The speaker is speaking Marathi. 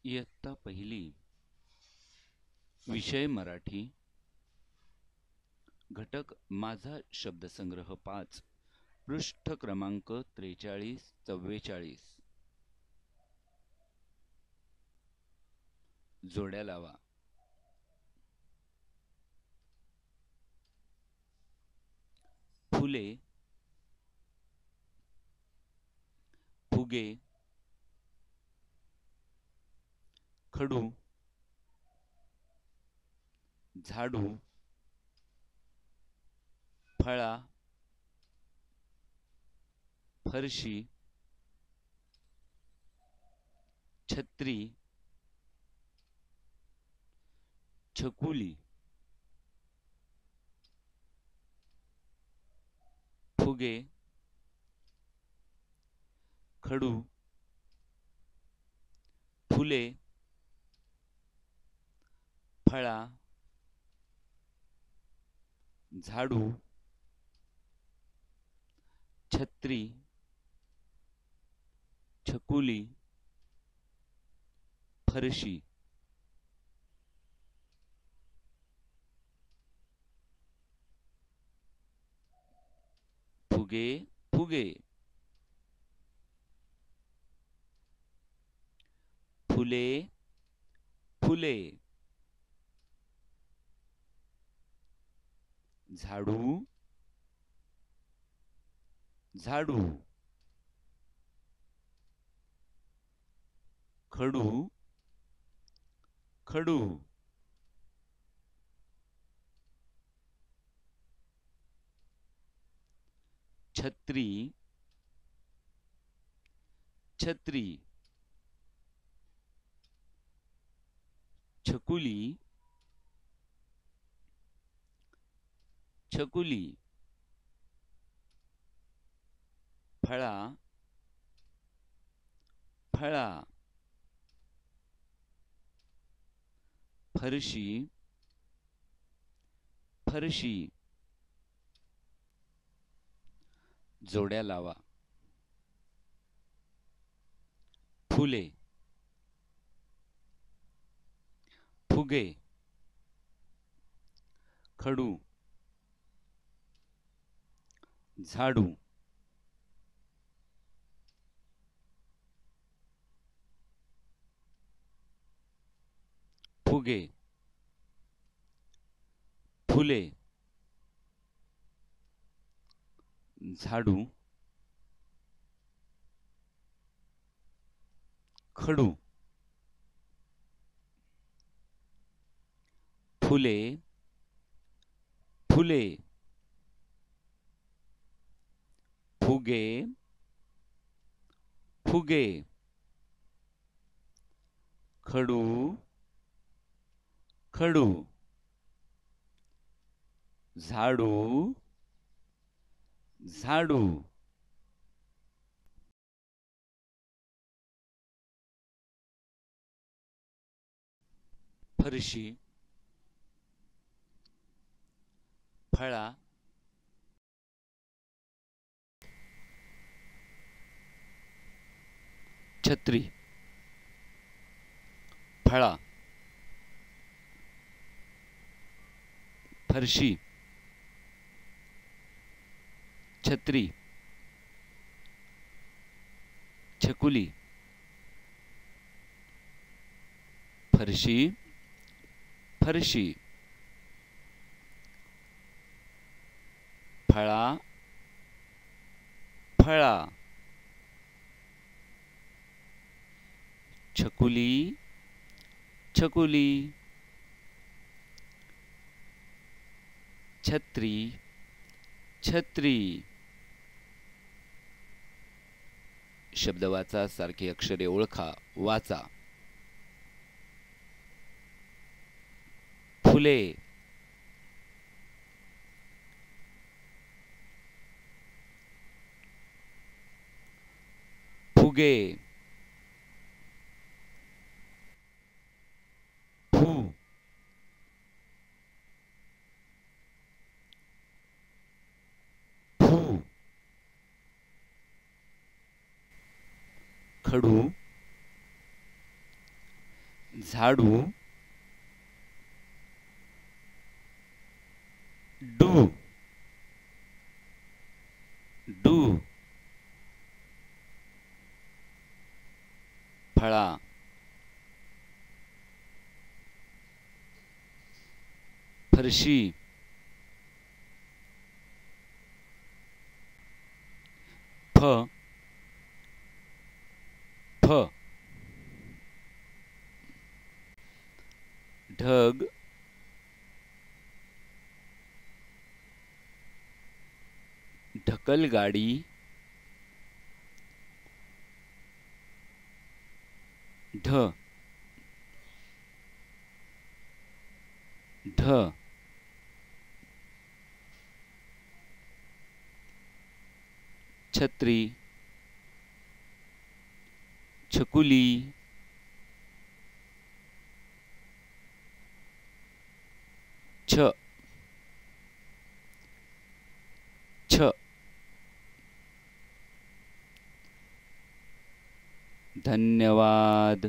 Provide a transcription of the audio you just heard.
इयत्ता पहिली, विषय मराठी, घटक माझा शब्दसंग्रह 5, पृष्ठ क्रमांक 43-44. जोड्या लावा. फुले, फुगे, खडू, झाडू, फळा, फरशी, छत्री, छकुली, फुगे, खडू, फुले, फळा, झाडू, छत्री, छकुली, फरशी. फुगे, फुगे, फुले, फुले, झाडू, झाडू, खडू, खडू, छत्री, छत्री, छकुली, छकुली, फळा, फळा, फरशी, फरशी. जोड्या लावा. फुले, फुगे, खडू, झाडू, फुगे, फुले, झाडू, खडू, फुले, फुले, फुगे, फुगे, खडू, खडू, झाडू, झाडू. फरशी, फळा, छत्री, फळा, फरशी, छत्री, छकुली, फरशी, फरशी, फळा, फळा, छकुली, छकुली, छत्री, छत्री. शब्द वाचा, सारखी अक्षरे ओळखा, वाचा. फुले, फुगे, फू, फू, खडू, झाडू डू डू फळा फरशी फ फ ढग ढकलगाडी ढ ढ छत्री छकुली छ छ धन्यवाद।